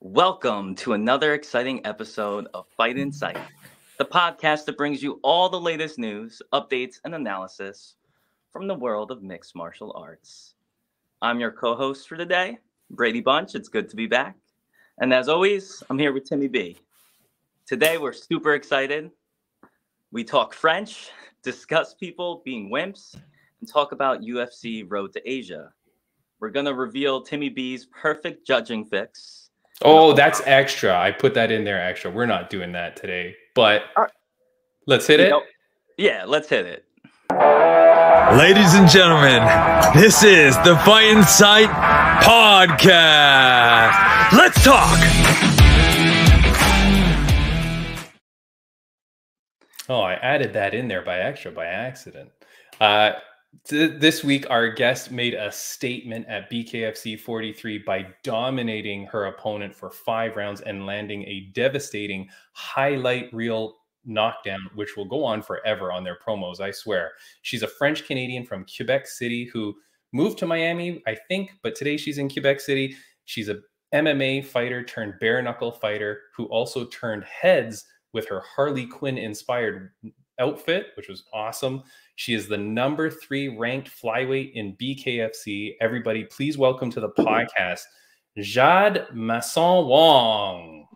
Welcome to another exciting episode of Fight Insight, the podcast that brings you all the latest news, updates, and analysis from the world of mixed martial arts. I'm your co-host for today, Braydbunch. It's good to be back. And as always, I'm here with Timmy B. Today, we're super excited. We talk French, discuss people being wimps, and talk about UFC Road to Asia. We're going to reveal Timmy B's perfect judging fix. Oh, that's extra. I put that in there extra. We're not doing that today, but let's hit it. Yeah, let's hit it. Ladies and gentlemen, this is the Fight Insight Podcast. Let's talk. Oh, I added that in there by accident. This week, our guest made a statement at BKFC 43 by dominating her opponent for 5 rounds and landing a devastating highlight reel knockdown, which will go on forever on their promos, I swear. She's a French-Canadian from Quebec City who moved to Miami, I think, but today she's in Quebec City. She's a MMA fighter turned bare-knuckle fighter who also turned heads with her Harley Quinn-inspired outfit, which was awesome. She is the number 3 ranked flyweight in BKFC. Everybody, please welcome to the podcast, Jade Masson-Wong.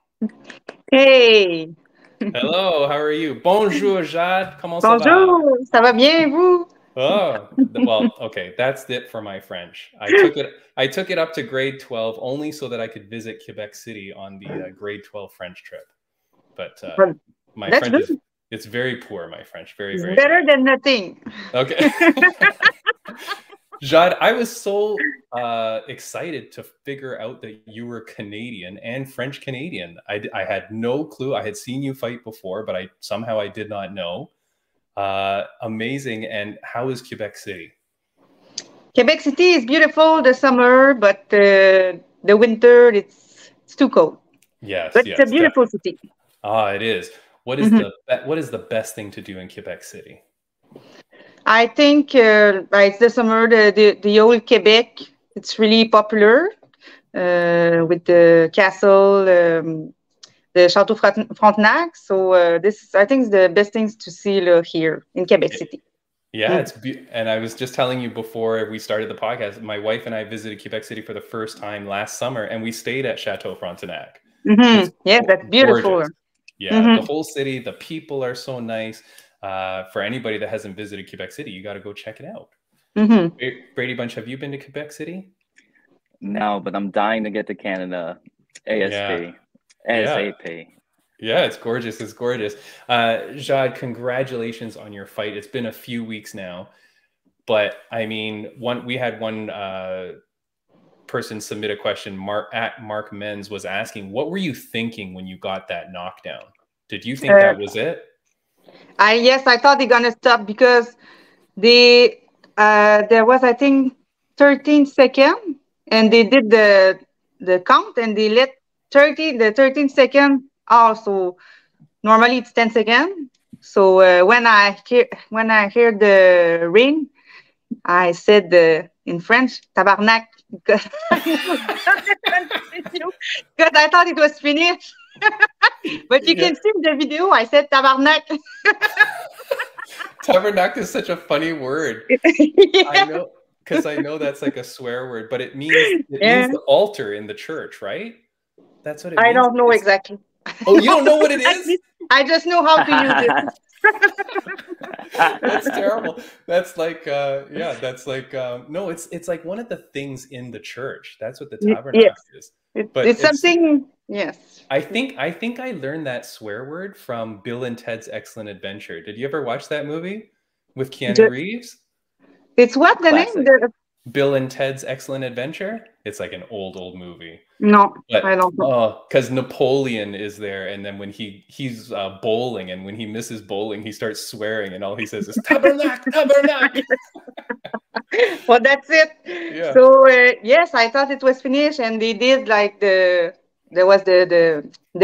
Hey. Hello, how are you? Bonjour, Jade. Comment ça va? Bonjour, ça va bien, vous? Oh, well, okay, that's it for my French. I took it up to grade 12 only so that I could visit Quebec City on the grade 12 French trip. But my That's French good. it's very poor, my French. Very, very better bad. than nothing. Okay. Jade, I was so excited to figure out that you were Canadian and French Canadian. I had no clue. I had seen you fight before, but I did not know. Amazing. And how is Quebec City? Quebec City is beautiful the summer, but the winter it's too cold. Yes, but yes, it's a beautiful city. It is. What is the best thing to do in Quebec City? I think it's the summer, the old Quebec. It's really popular with the castle, the Château Frontenac. So I think is the best things to see here in Quebec City. Yeah, and I was just telling you before we started the podcast, my wife and I visited Quebec City for the first time last summer, and we stayed at Château Frontenac. Yeah, that's beautiful. Gorgeous. Yeah, the whole city, the people are so nice. For anybody that hasn't visited Quebec City, you got to go check it out. Braydbunch, have you been to Quebec City? No, but I'm dying to get to Canada ASAP. Yeah, it's gorgeous. It's gorgeous. Jade, congratulations on your fight. It's been a few weeks now, but I mean, we had one person submit a question. Mark Menz was asking, what were you thinking when you got that knockdown? Did you think that was it? Yes, I thought they're gonna stop because there was, I think, 13 seconds, and they did the count, and they let 13 seconds also. Normally it's 10 seconds. So when I hear the ring, I said in French, tabarnak, because I thought it was finished. But you can see in the video, I said tabarnak. Tabarnak is such a funny word. I know, because I know that's like a swear word, but it means the altar in the church, right? That's what it means. I don't know exactly. Oh, you don't know what it is? I just know how to use it. That's terrible. That's like no, it's like one of the things in the church. That's what the tabernacle is. But it's something. Yes. I think I learned that swear word from Bill and Ted's Excellent Adventure. Did you ever watch that movie with Keanu Reeves? It's what the name? Bill and Ted's Excellent Adventure. It's like an old movie. No, but, I don't know. Because Napoleon is there, and then when he's bowling, and when he misses bowling, he starts swearing, and all he says is tabernacle, tabernacle. Well, that's it. Yeah. So yes, I thought it was finished, and they did like there was the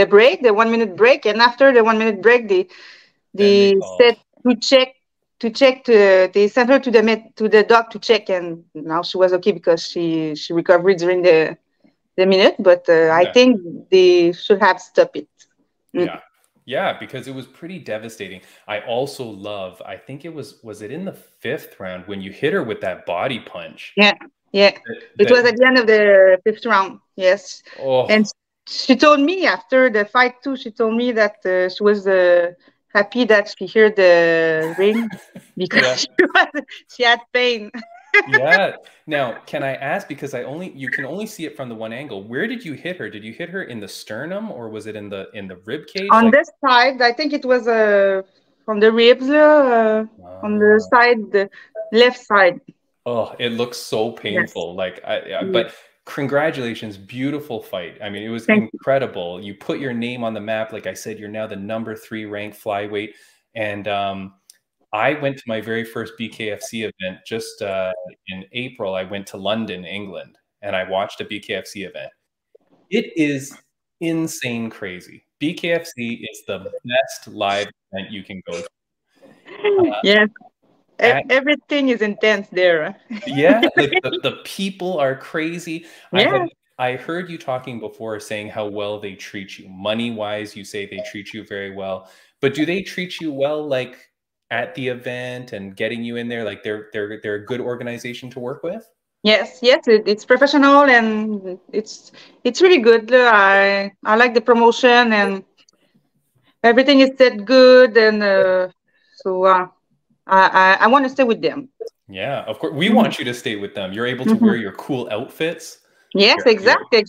break, the 1 minute break, and after the 1 minute break, they said they sent her to the doc to check, and now she was okay because she recovered during the the minute, but I think they should have stopped it. Yeah. Yeah, because it was pretty devastating. I also love, I think it was it in the 5th round when you hit her with that body punch? Yeah. It was at the end of the 5th round. Yes. Oh. And she told me after the fight too, she told me that she was happy that she heard the ring because she had pain. Yeah. Now, can I ask, because you can only see it from the one angle. Where did you hit her? Did you hit her in the sternum, or was it in the rib cage? On this side, I think it was from the ribs, on the side, the left side. Oh, it looks so painful. Yes. But congratulations, beautiful fight. I mean, it was incredible. You put your name on the map. Like I said, you're now the number 3 ranked flyweight. And I went to my very first BKFC event just in April. I went to London, England, and I watched a BKFC event. It is insane crazy. BKFC is the best live event you can go to. Yes. Everything is intense there. Yeah, like the people are crazy. Yeah. I heard you talking before saying how well they treat you. Money-wise, you say they treat you very well. But do they treat you well, like at the event and getting you in there? Like they're a good organization to work with? Yes, it's professional and it's really good. I like the promotion and everything is set good, and so I want to stay with them. Yeah, of course. We want you to stay with them. You're able to wear your cool outfits. Yes, exactly.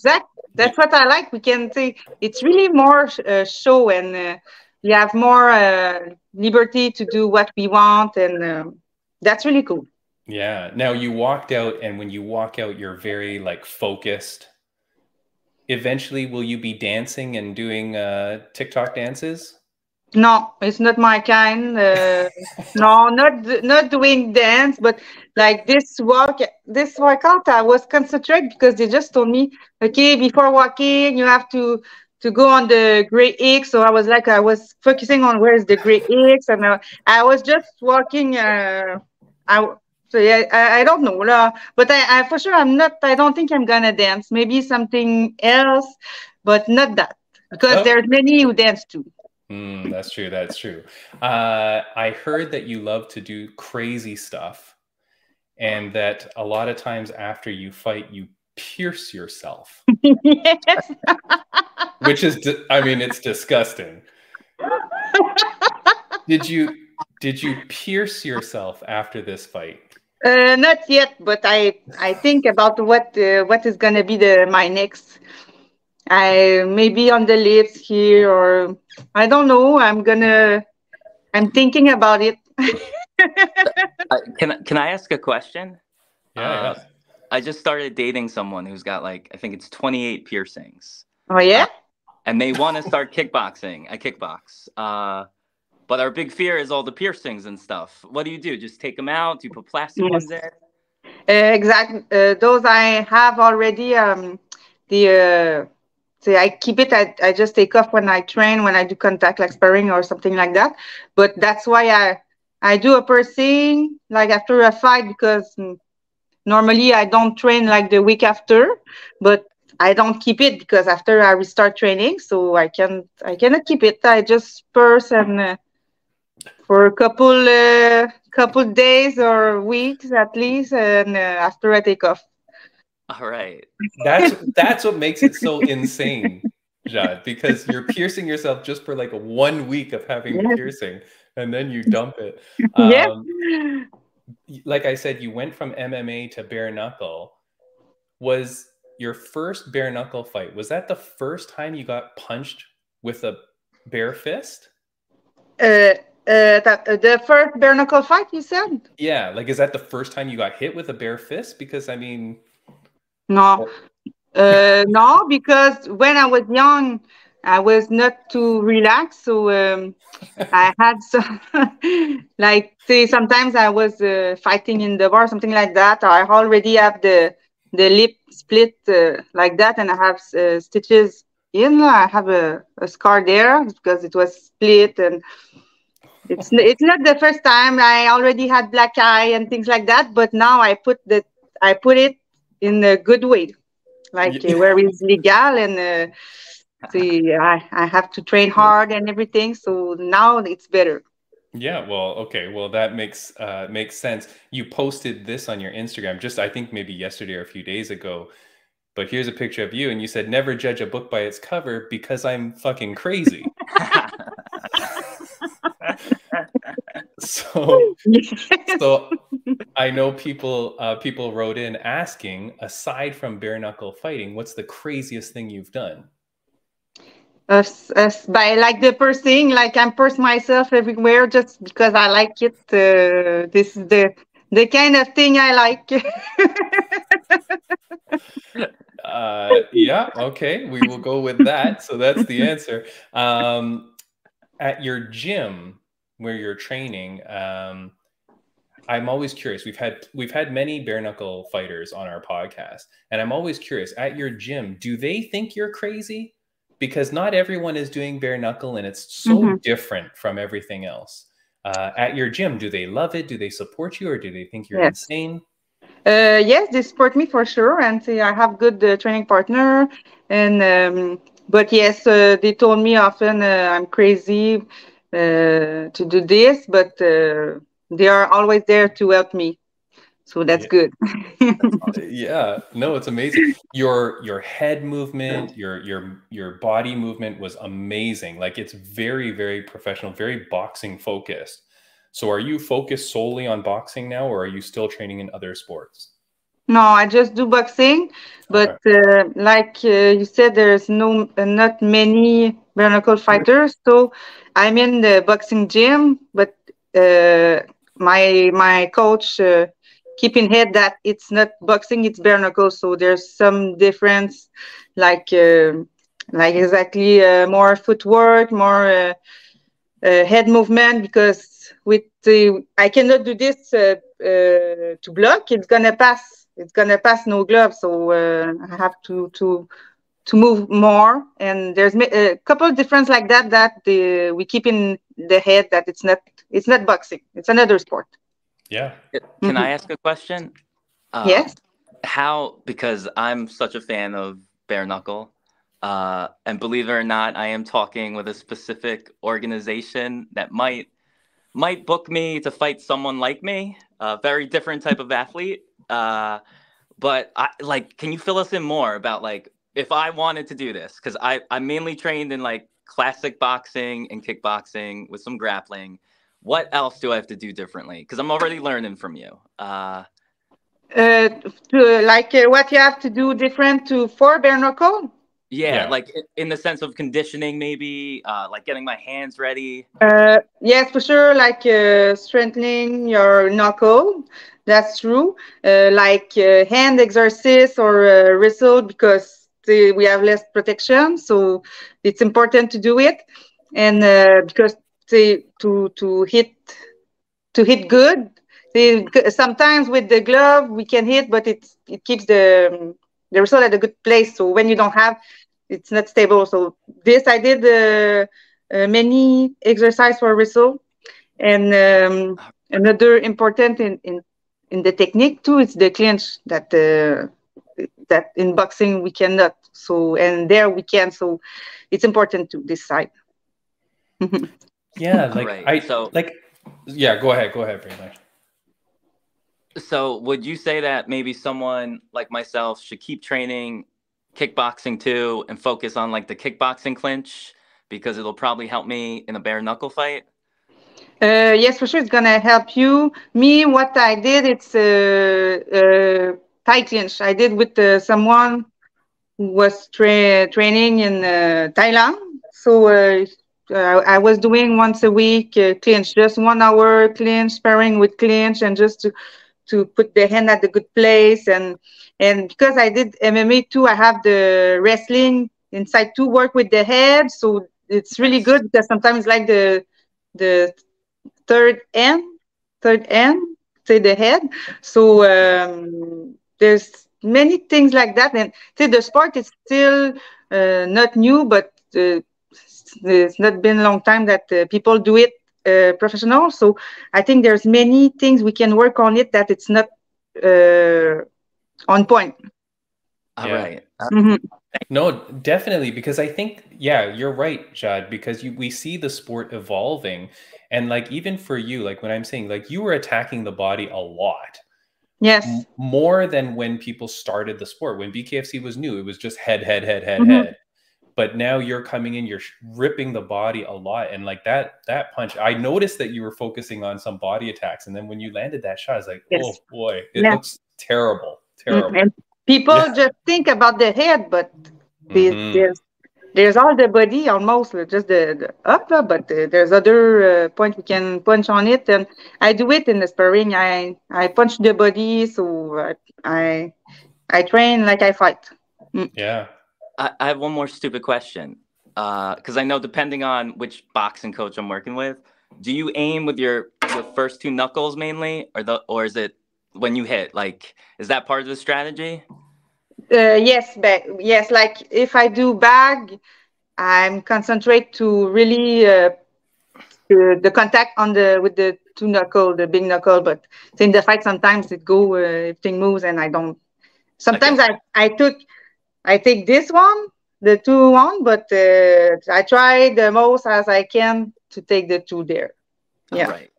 That's what I like. We can say it's really more show, and we have more liberty to do what we want, and that's really cool. Yeah. Now you walked out, and when you walk out, you're very focused. Eventually, will you be dancing and doing TikTok dances? No, it's not my kind. No, not doing dance, but like this workout, I was concentrated because they just told me, okay, before walking, you have to go on the gray X. So I was focusing on where is the gray X, and I was just walking. I don't know, but I for sure I don't think I'm gonna dance. Maybe something else, but not that, because there's many who dance too. That's true. That's true. I heard that you love to do crazy stuff, and that a lot of times after you fight, you pierce yourself. Yes. Which is, I mean, it's disgusting. Did you pierce yourself after this fight? Not yet, but I think about what is gonna be my next. Maybe on the lips here, or I don't know. I'm thinking about it. Can I ask a question? Yeah. I just started dating someone who's got I think it's 28 piercings. Oh yeah. And they want to start kickboxing. I kickbox. But our big fear is all the piercings and stuff. What do you do? Just take them out? Do you put plastic ones in? Exactly. Those I have already. I keep it. I just take off when I train, when I do contact like sparring or something like that. But that's why I do a piercing after a fight, because normally I don't train the week after, but I don't keep it because after I restart training, so I cannot keep it. I just pierce and for a couple days or weeks at least, and after I take off. All right. That's what makes it so insane, Jade, because you're piercing yourself just for a 1 week of having piercing, and then you dump it. Like I said, you went from MMA to bare knuckle. Was your first bare knuckle fight, was that the first time you got punched with a bare fist? The first bare knuckle fight, you said? Yeah, is that the first time you got hit with a bare fist? Because I mean... No, no, because when I was young, I was not too relaxed. So I had some, say, sometimes I was fighting in the bar, something like that. I already have the lip split like that, and I have stitches in. I have a scar there because it was split, and it's not the first time. I already had black eye and things like that, but now I put it in a good way, like where it's legal, and I have to train hard and everything. So now it's better. Yeah, well, okay. Well, that makes sense. You posted this on your Instagram just I think maybe yesterday or a few days ago. But here's a picture of you and you said never judge a book by its cover because I'm fucking crazy. So I know people wrote in asking, aside from bare knuckle fighting, what's the craziest thing you've done? By like the pursing, like I'm purse myself everywhere just because I like it. This is the kind of thing I like. Yeah, okay, we will go with that. So that's the answer. At your gym where you're training, I'm always curious. We've had many bare knuckle fighters on our podcast, and I'm always curious. At your gym, do they think you're crazy? Because not everyone is doing bare knuckle, and it's so different from everything else. At your gym, do they love it? Do they support you, or do they think you're insane? Yes, they support me for sure, and I have good training partner. And but yes, they told me often I'm crazy to do this, but they are always there to help me. So that's good. Yeah, no, it's amazing. Your head movement, your body movement was amazing. Like it's very, very professional, very boxing focused. So are you focused solely on boxing now, or are you still training in other sports? No, I just do boxing, but like you said, there's not many bare knuckle fighters. So I'm in the boxing gym, but my coach keep in head that it's not boxing, it's bare knuckle. So there's some difference, like exactly more footwork, more head movement, because with I cannot do this to block. It's gonna pass no glove, so I have to move more. And there's a couple of difference like that we keep in the head that it's not boxing. It's another sport. Yeah. Can I ask a question? Yes. How, because I'm such a fan of bare knuckle, and believe it or not, I am talking with a specific organization that might book me to fight someone like me, a very different type of athlete. But can you fill us in more about like if I wanted to do this? Because I'm mainly trained in like classic boxing and kickboxing with some grappling. What else do I have to do differently? Because I'm already learning from you. What you have to do different for bare knuckle? Yeah, like in the sense of conditioning, maybe like getting my hands ready. Yes, for sure. Like strengthening your knuckle. That's true. Like hand exercise or wrestle, because we have less protection, so it's important to do it. And because to hit good. Sometimes with the glove we can hit, but it keeps the result at a good place. So when you don't have, it's not stable. So this I did many exercise for wrestle, and another important in the technique too is the clinch that in boxing we cannot. So and there we can. So it's important to this side. Yeah, yeah. Go ahead, Braydbunch. So would you say that maybe someone like myself should keep training kickboxing too and focus on like the kickboxing clinch, because it'll probably help me in a bare knuckle fight? Yes, for sure, it's gonna help you. Me, what I did, it's Thai clinch. I did with someone who was training in Thailand. So I was doing once a week clinch, just 1 hour clinch, sparring with clinch, and just to put the hand at the good place. And because I did MMA too, I have the wrestling inside to work with the head. So it's really good, because sometimes like the third end, say the head. So there's many things like that. And see, the sport is still not new, but it's not been a long time that people do it professional. So I think there's many things we can work on it that it's not on point. All right. Mhm. No, definitely, because I think, yeah, you're right, Jad, because we see the sport evolving. And like, even for you, like when I'm saying, like, you were attacking the body a lot, Yes. more than when people started the sport. When BKFC was new, it was just head, head, head, head, Mhm. head. But now you're coming in, you're ripping the body a lot. And like that punch, I noticed that you were focusing on some body attacks. And then when you landed that shot, I was like, Yes. oh boy, it Yeah. looks terrible, terrible. And people Yeah. just think about the head, but the- Hmm. there's there's all the body almost, just the up, but there's other point we can punch on it, and I do it in the sparring. I punch the body, so I train like I fight. Mm. Yeah. I have one more stupid question. Because I know depending on which boxing coach I'm working with, do you aim with your first two knuckles mainly, or is it when you hit? Like, is that part of the strategy? Yes, yes. Like if I do bag, I'm concentrate to really the contact on the with the two knuckle, the big knuckle. But in the fight, sometimes it go everything moves, and I don't. I Sometimes get I take this one, the two one, but I try the most as I can to take the two there. Yeah. right.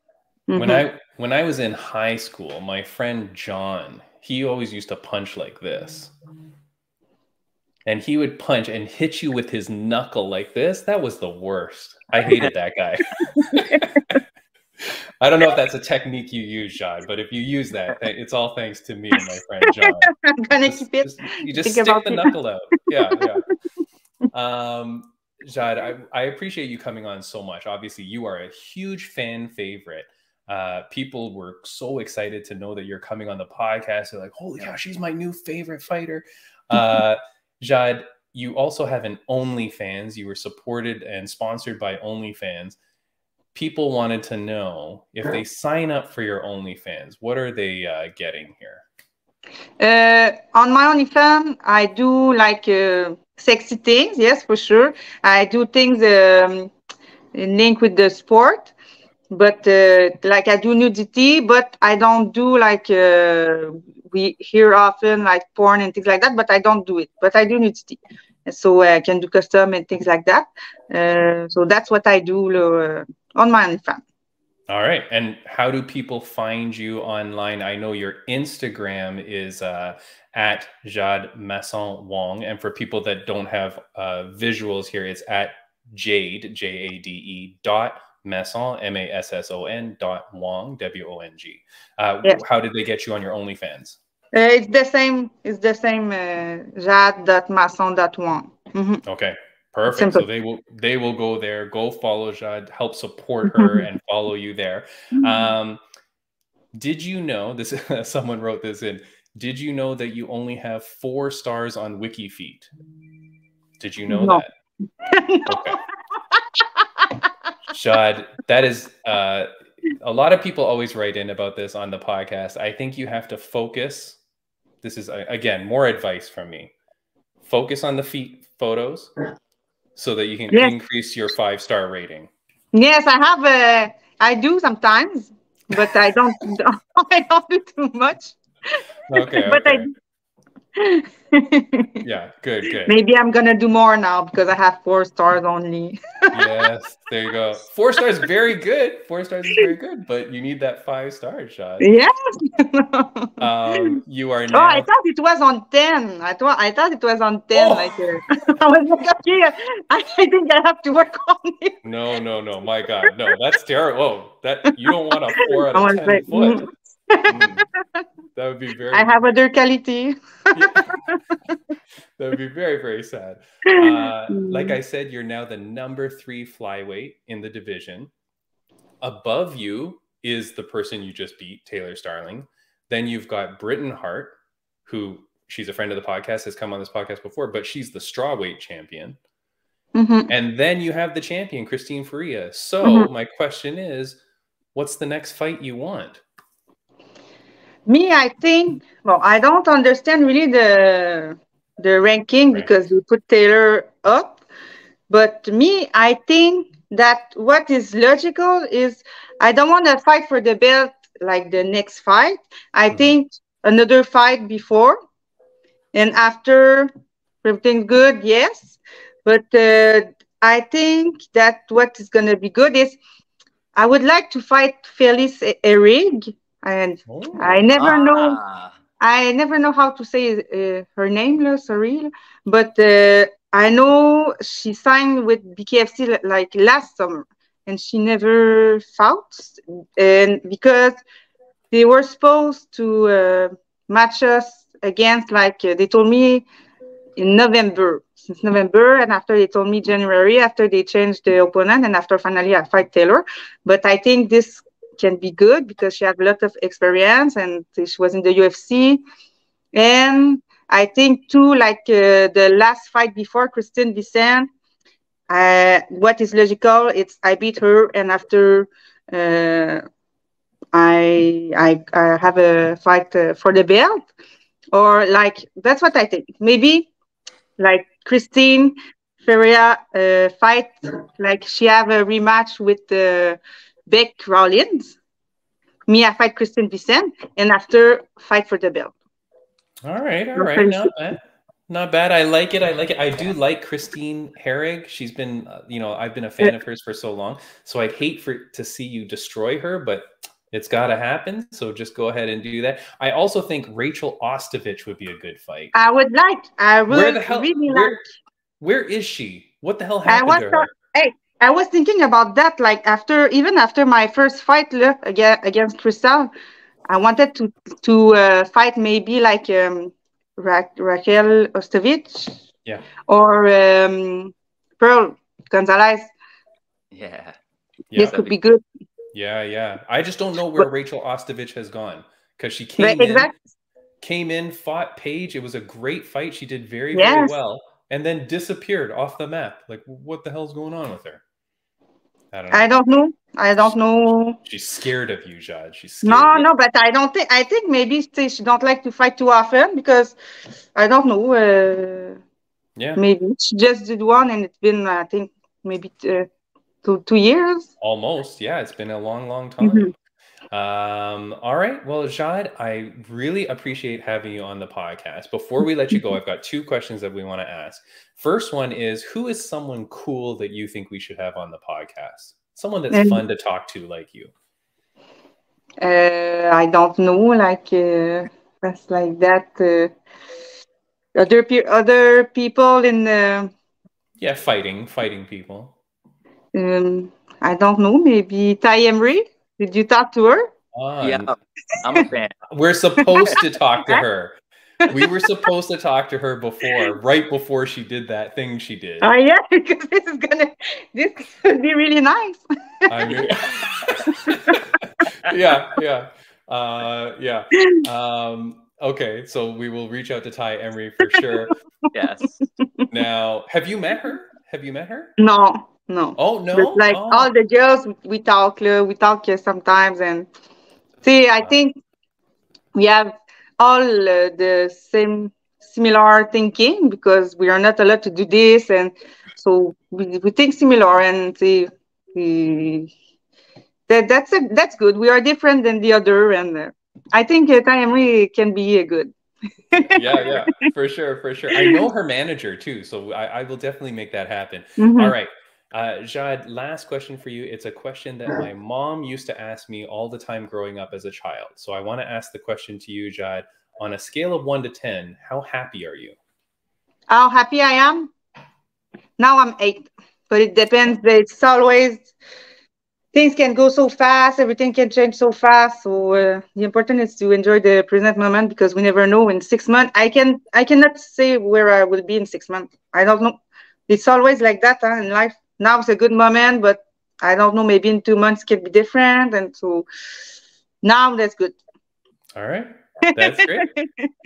Mm-hmm. When I was in high school, my friend John, he always used to punch like this. And he would punch and hit you with his knuckle like this. That was the worst. I hated that guy. I don't know if that's a technique you use, John, but if you use that, it's all thanks to me and my friend John. I'm gonna keep it. You just Think stick about the it. knuckle out. Yeah, yeah. Jad, I appreciate you coming on so much. Obviously, you are a huge fan favorite. People were so excited to know that you're coming on the podcast. They're like, holy cow, she's my new favorite fighter. Jad, you also have an OnlyFans. You were supported and sponsored by OnlyFans. People wanted to know, if they sign up for your OnlyFans, what are they getting here? On my OnlyFans, I do like sexy things. Yes, for sure. I do things link with the sport, but like I do nudity, but I don't do like we hear often like porn and things like that. But I don't do it. But I do nudity, so I can do custom and things like that. So that's what I do on my OnlyFans. All right. And how do people find you online? I know your Instagram is at Jade Masson-Wong. And for people that don't have visuals here, it's at Jade, Jade Masson, Masson .Wong, Wong. Yes. How did they get you on your OnlyFans? It's the same. It's the same. Jade.masson.wong. Mm-hmm. Okay, perfect. Simple. So they will go there, go follow Jade, help support her, and follow you there. Did you know this? Someone wrote this in. Did you know that you only have 4 stars on Wikifeet? Did you know No. that? Okay. Jade, that is a lot of people always write in about this on the podcast. I think you have to focus. This is again more advice from me. Focus on the feet photos so that you can Yes. increase your 5-star rating. Yes, I have. I do sometimes, but I don't. I don't do too much. Okay, But okay. I. Yeah, good, good. Maybe I'm gonna do more now because I have 4 stars only. Yes, there you go. 4 stars, very good. 4 stars is very good, but you need that 5-star shot. Yes. You are Oh, now. I thought it was on 10. I thought it was on 10. Oh! Like I was like, okay, I think I have to work on it. No, my God, no, that's terrible. Oh, that you don't want a 4 out I of was 10 like, foot. That would be very. I have other quality. That would be very, very sad. Like I said, you're now the number 3 flyweight in the division. Above you is the person you just beat, Taylor Starling. Then you've got Britton Hart, who she's a friend of the podcast, has come on this podcast before, but she's the strawweight champion. And then you have the champion, Christine Faria. So my question is, what's the next fight you want? Me, I think, well, I don't understand really the ranking because we put Taylor up. But me, I think that what is logical is I don't want to fight for the belt like the next fight. I think another fight before and after everything's good, yes. But I think that what is going to be good is I would like to fight Felice Erig, and I Oh, never know. Ah, I never know how to say her name, sorry, but I know she signed with BKFC like last summer, and she never fought, and because they were supposed to match us against, like they told me in November, since November, and after they told me January, after they changed the opponent, and after finally I fight Taylor. But I think this can be good because she has a lot of experience and she was in the UFC. And I think too, like the last fight before Christine Vicent, what is logical, it's I beat her and after uh, I have a fight for the belt, or like that's what I think. Maybe like Christine Ferreira fight, like she have a rematch with Beck Rollins. Me, I fight Christine Vicent, and after fight for the belt. all right, all right. Not bad. Not bad. I like it. I like it. I do like Christine Herrig. She's been, I've been a fan of hers for so long. So I'd hate to see you destroy her, but it's got to happen. So just go ahead and do that. I also think Rachel Ostovich would be a good fight. I would Where the hell? really like. Where is she? What the hell I happened was to her? hey, I was thinking about that. Like even after my first fight against Crystal, I wanted to fight maybe like Raquel Ostovich Yeah. or Pearl Gonzalez. yeah. This could be good. Yeah, yeah. I just don't know where Rachel Ostovich has gone because she came in, fought Paige. It was a great fight. She did very, very well, and then disappeared off the map. Like, what the hell's going on with her? I don't know. I don't know. She's scared of you, Jade. She's scared. No, but I don't think. I think maybe she don't like to fight too often because I don't know. Yeah. Maybe she just did one, and it's been I think maybe 2 years. Almost, yeah. It's been a long, long time. All right. Well, Jade, I really appreciate having you on the podcast. Before we let you go, I've got 2 questions that we want to ask. First one is, who is someone cool that you think we should have on the podcast? Someone that's fun to talk to like you. I don't know, like that's like that. Other people in the fighting people. I don't know. Maybe Ty Emery. Did you talk to her? Yeah, I'm a fan. We're supposed to talk to her. We were supposed to talk to her right before she did that thing she did. Oh yeah, because this would be really nice. I mean, yeah. Okay, so we will reach out to Ty Emery for sure. Yes. Now, have you met her? No. Oh no! But like all the girls, we talk sometimes, and see, I think we have all the same similar thinking because we are not allowed to do this, and so we think similar, and see, that's good. We are different than the other, and I think Ty Emery can be good. yeah, for sure. I know her manager too, so I will definitely make that happen. All right. Jade, last question for you. It's a question that my mom used to ask me all the time growing up as a child. So I want to ask the question to you, Jade. On a scale of 1 to 10, how happy are you? How happy I am? Now I'm 8, but it depends. It's always, things can go so fast, everything can change so fast. So the important is to enjoy the present moment because we never know in 6 months. I cannot say where I will be in 6 months. I don't know. It's always like that in life. Now it's a good moment, but I don't know. Maybe in 2 months it can be different, and so now that's good. All right, that's great.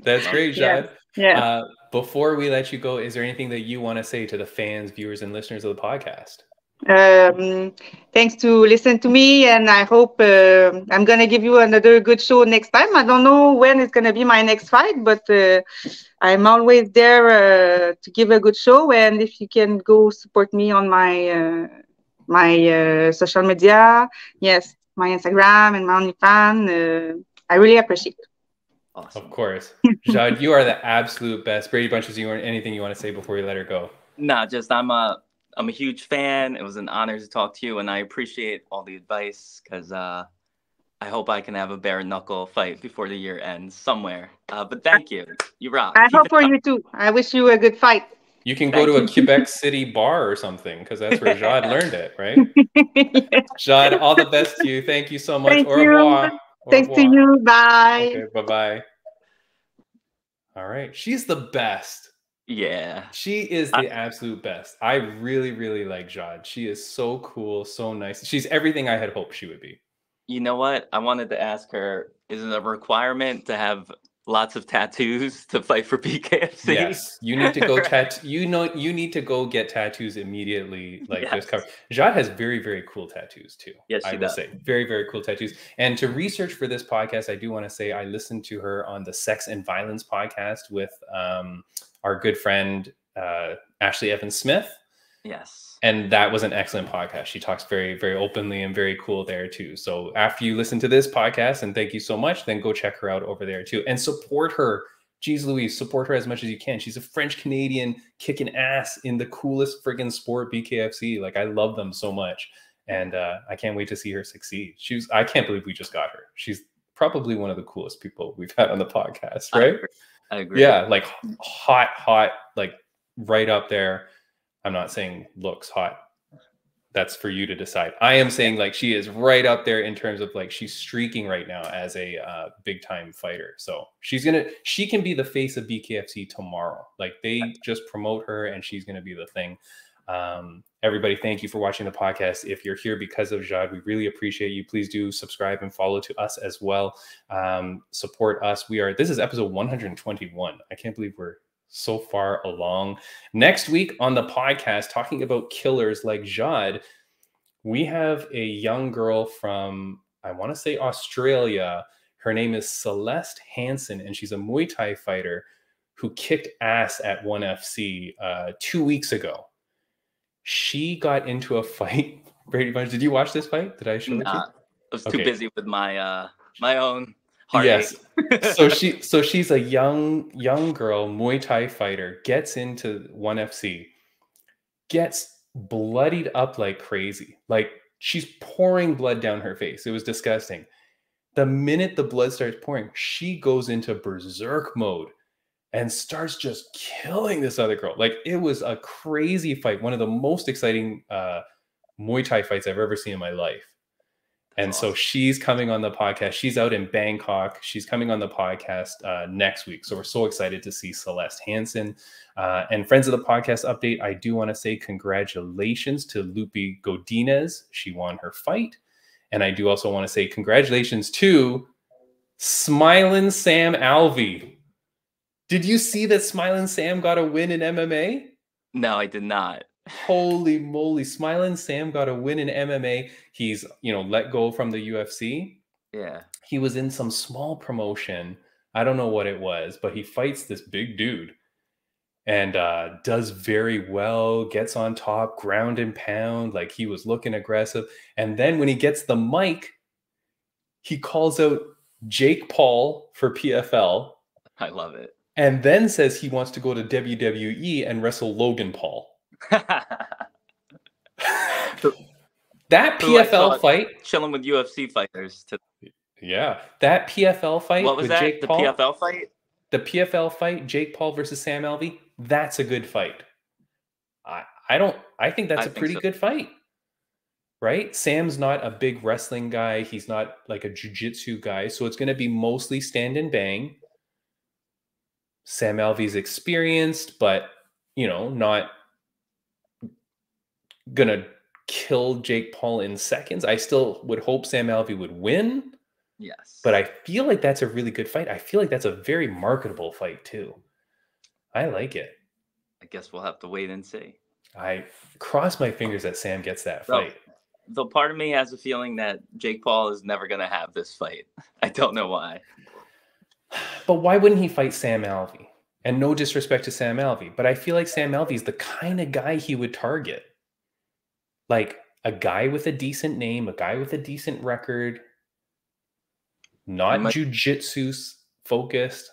That's great, Jade. Yeah. Before we let you go, is there anything that you want to say to the fans, viewers, and listeners of the podcast? Thanks to listen to me, and I hope I'm gonna give you another good show next time. I don't know when it's gonna be my next fight, but I'm always there to give a good show. And if you can go support me on my social media, yes, my Instagram and my OnlyFans, I really appreciate it. Awesome. Of course. Jade, you are the absolute best. Braydbunch, is there anything you want to say before we let her go? Nah, just I'm a huge fan. It was an honor to talk to you, and I appreciate all the advice because I hope I can have a bare knuckle fight before the year ends somewhere. But thank you. You rock. I Keep hope it for up. you too. I wish you a good fight. You can go Thank to a you. Quebec City bar or something because that's where Jade learned it, right? Yeah. Jade, all the best to you. Thank you so much. Thank Au you. revoir. Au Thanks to revoir. you. Bye. Okay, bye-bye. All right. She's the best. Yeah. She is the absolute best. I really, really like Jade. She is so cool, so nice. She's everything I had hoped she would be. You know what? I wanted to ask her, is it a requirement to have lots of tattoos to fight for BKFC? Yes, you need to go Right. you need to go get tattoos immediately. Like Yes. just cover. Jade has very, very cool tattoos too. Yes, I she will does. say very, very cool tattoos. And to research for this podcast, I do want to say I listened to her on the Sex and Violence podcast with our good friend Ashley Evans Smith. Yes. And that was an excellent podcast. She talks very, very openly and very cool there too. So after you listen to this podcast, and thank you so much, then go check her out over there too and support her. Jeez Louise, support her as much as you can. She's a French Canadian kicking ass in the coolest friggin' sport, BKFC. Like I love them so much. And I can't wait to see her succeed. I can't believe we just got her. She's probably one of the coolest people we've had on the podcast, right? I agree. Yeah, like hot, like right up there. I'm not saying looks hot. That's for you to decide. I am saying like she is right up there in terms of like she's streaking right now as a big time fighter. So she can be the face of BKFC tomorrow. Like they just promote her and she's going to be the thing. Everybody, thank you for watching the podcast. If you're here because of Jade, we really appreciate you. Please do subscribe and follow to us as well. Support us. This is episode 121. I can't believe we're so far along. Next week on the podcast, talking about killers like Jade, we have a young girl from, I want to say Australia. Her name is Celeste Hansen, and she's a Muay Thai fighter who kicked ass at ONE FC 2 weeks ago. She got into a fight. Braydbunch, did you watch this fight? Did I show it to you? I was too busy with my my own Yes. heartache. So she's a young girl, Muay Thai fighter, gets into ONE FC, gets bloodied up like crazy. Like she's pouring blood down her face. It was disgusting. The minute the blood starts pouring, she goes into berserk mode and starts just killing this other girl. Like it was a crazy fight. One of the most exciting Muay Thai fights I've ever seen in my life. And so she's coming on the podcast. She's out in Bangkok. She's coming on the podcast next week. So we're so excited to see Celeste Hansen. And friends of the podcast update, I do want to say congratulations to Lupi Godinez. She won her fight. And I do also want to say congratulations to Smilin' Sam Alvey. Did you see that Smilin' Sam got a win in MMA? No, I did not. Holy moly, Smilin' Sam got a win in MMA. He's, let go from the UFC. Yeah. He was in some small promotion. I don't know what it was, but he fights this big dude and does very well, gets on top, ground and pound, like he was looking aggressive. And then when he gets the mic, he calls out Jake Paul for PFL. I love it. And then says he wants to go to WWE and wrestle Logan Paul. That PFL fight, chilling with UFC fighters. That PFL fight. What was with that? Jake The Paul, PFL fight? The PFL fight, Jake Paul versus Sam Alvey. That's a good fight. I think that's a pretty good fight, right? Sam's not a big wrestling guy. He's not like a jiu-jitsu guy, so it's going to be mostly stand and bang. Sam Alvey's experienced, but not gonna kill Jake Paul in seconds. I still would hope Sam Alvey would win. Yes. But I feel like that's a really good fight. I feel like that's a very marketable fight too. I like it. I guess we'll have to wait and see. I cross my fingers that Sam gets that fight. Though part of me has a feeling that Jake Paul is never going to have this fight. I don't know why. But why wouldn't he fight Sam Alvey? And no disrespect to Sam Alvey, but I feel like Sam Alvey is the kind of guy he would target. Like a guy with a decent name, a guy with a decent record, not jiu-jitsu focused.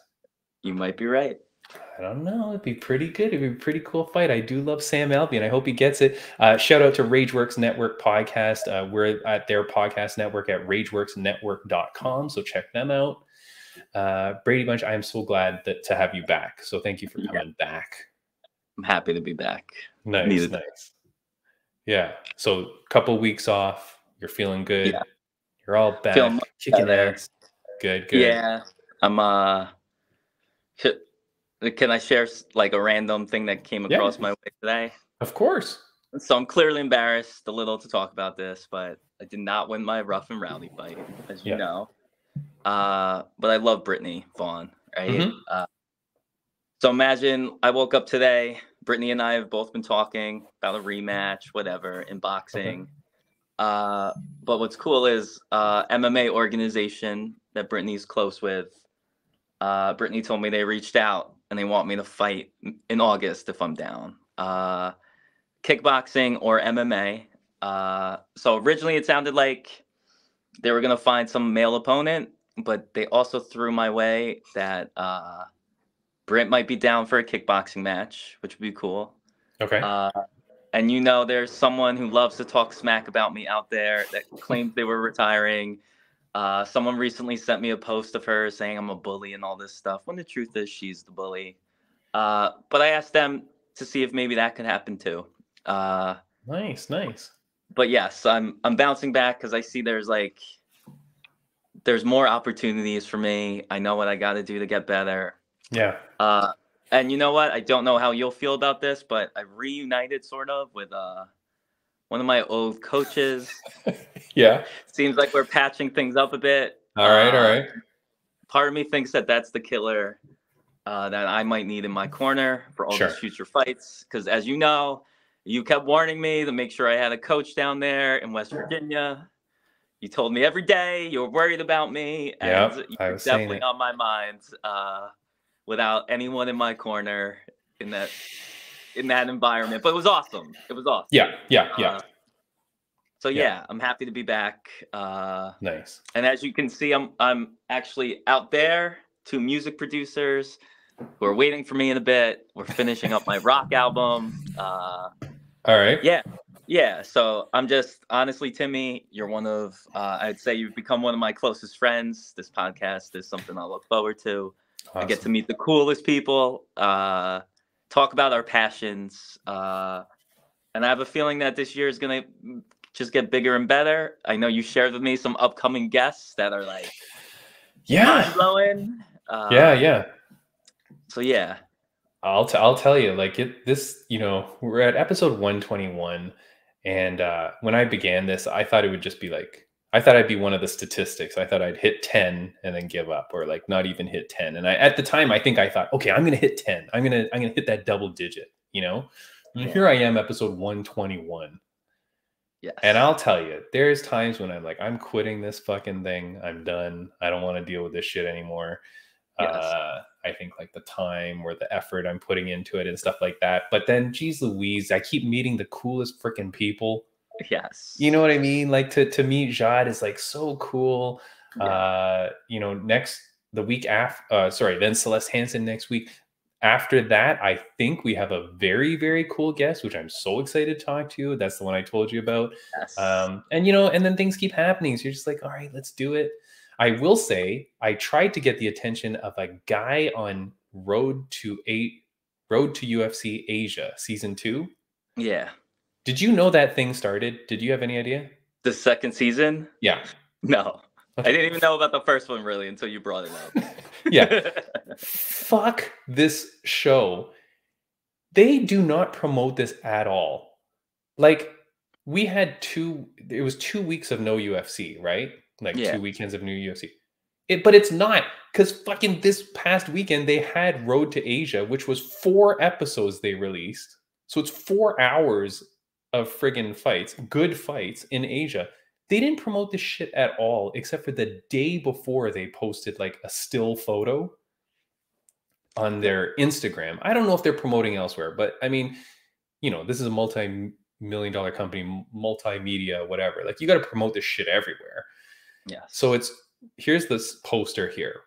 You might be right. I don't know. It'd be pretty good. It'd be a pretty cool fight. I do love Sam Alvey, I hope he gets it. Shout out to Rageworks Network Podcast. We're at their podcast network at rageworksnetwork.com. So check them out. Braydbunch, I am so glad to have you back. So thank you for coming back. I'm happy to be back. Nice. Yeah. So a couple weeks off. You're feeling good. Yeah. You're all back. Feeling kicking ass. Good. Yeah. I'm can I share like a random thing that came across my way today? Of course. So I'm clearly embarrassed a little to talk about this, but I did not win my rough and rowdy fight, as you know. But I love Brittany Vaughn, right? Mm-hmm. So imagine I woke up today. Brittany and I have both been talking about a rematch, whatever, in boxing. Okay. But what's cool is MMA organization that Brittany's close with. Brittany told me they reached out and they want me to fight in August if I'm down. Kickboxing or MMA. So originally it sounded like they were going to find some male opponent, but they also threw my way that Britt might be down for a kickboxing match, which would be cool. Okay. And there's someone who loves to talk smack about me out there that claims they were retiring. Someone recently sent me a post of her saying I'm a bully and all this stuff, when the truth is she's the bully. But I asked them to see if maybe that could happen too. Nice. But yes, I'm bouncing back because I see there's more opportunities for me. I know what I got to do to get better. Yeah. And you know what? I don't know how you'll feel about this, but I reunited sort of with one of my old coaches. Yeah. Seems like we're patching things up a bit. All right. Part of me thinks that that's the killer that I might need in my corner for all these future fights. Because as you know, you kept warning me to make sure I had a coach down there in West Virginia. You told me every day you were worried about me. And you were definitely on my mind without anyone in my corner in that environment. But it was awesome. Yeah. So I'm happy to be back. Nice. And as you can see, I'm actually out there. 2 music producers who are waiting for me in a bit. We're finishing up my rock album. All right. Yeah. So I'm just honestly, Timmy, you're one of I'd say you've become one of my closest friends. This podcast is something I look forward to. Awesome. I get to meet the coolest people, talk about our passions, and I have a feeling that this year is gonna just get bigger and better. I know you shared with me some upcoming guests that are like mind-blowing. Yeah. So yeah. I'll tell you, we're at episode 121, and when I began this, I thought it would just be I thought I'd be one of the statistics. I thought I'd hit 10 and then give up, or not even hit 10. And at the time, I thought, okay, I'm gonna hit 10. I'm gonna hit that double digit, And here I am, episode 121. Yes. And I'll tell you, there's times when I'm like, I'm quitting this fucking thing. I'm done. I don't want to deal with this shit anymore. Yes. I think the time or the effort I'm putting into it and stuff like that. But then, geez Louise, I keep meeting the coolest freaking people. Yes. You know what I mean? To meet Jade is so cool. Yeah. The week after, then Celeste Hansen next week. After that, I think we have a very, very cool guest, which I'm so excited to talk to. That's the one I told you about. Yes. And then things keep happening. So you're just like, all right, let's do it. I will say I tried to get the attention of a guy on Road to UFC Asia season 2. Yeah. Did you know that thing started? Did you have any idea? The second season? Yeah. No. Okay. I didn't even know about the first one really until you brought it up. Yeah. Fuck this show. They do not promote this at all. We had it was 2 weeks of no UFC, right? 2 weekends of new UFC. But it's not, because fucking this past weekend they had Road to Asia, which was 4 episodes they released. So it's 4 hours of friggin' fights, good fights in Asia. They didn't promote this shit at all, except for the day before they posted a still photo on their Instagram. I don't know if they're promoting elsewhere, but I mean, this is a multi-million-dollar company, multimedia, whatever. You got to promote this shit everywhere. Yeah. So here's this poster here.